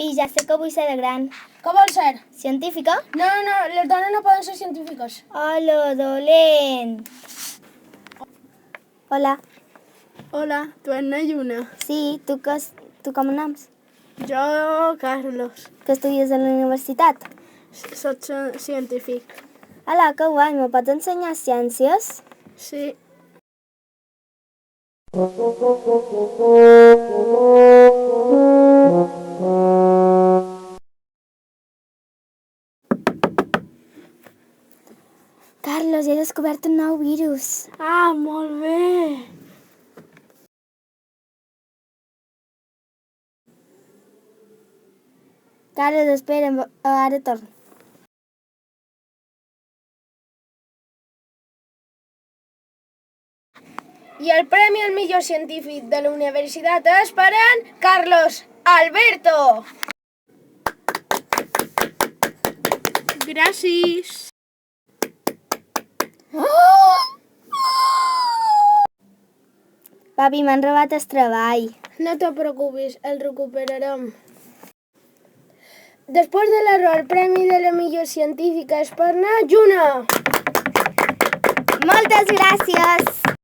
Papi, ja sé que vull ser de gran. Què vols ser? Científica? No, les dones no poden ser científiques. Hola, dolent. Hola. Hola, tu ets na Lluna. Sí, tu com et noms? Jo, Carlos. Que estudies a la universitat? Soc científic. Hola, que guai, me pots ensenyar ciències? Sí. Carlos, he descobert un nou virus. Ah, molt bé. Carlos, espera, ara torno. I el premi al millor científic de la universitat és per en Carlos Alberto. Gràcies. Papi, m'han robat el treball. No te preocupis, el recuperarem. Després de l'error, el premi de la millor científica és per na Lluna. Moltes gràcies!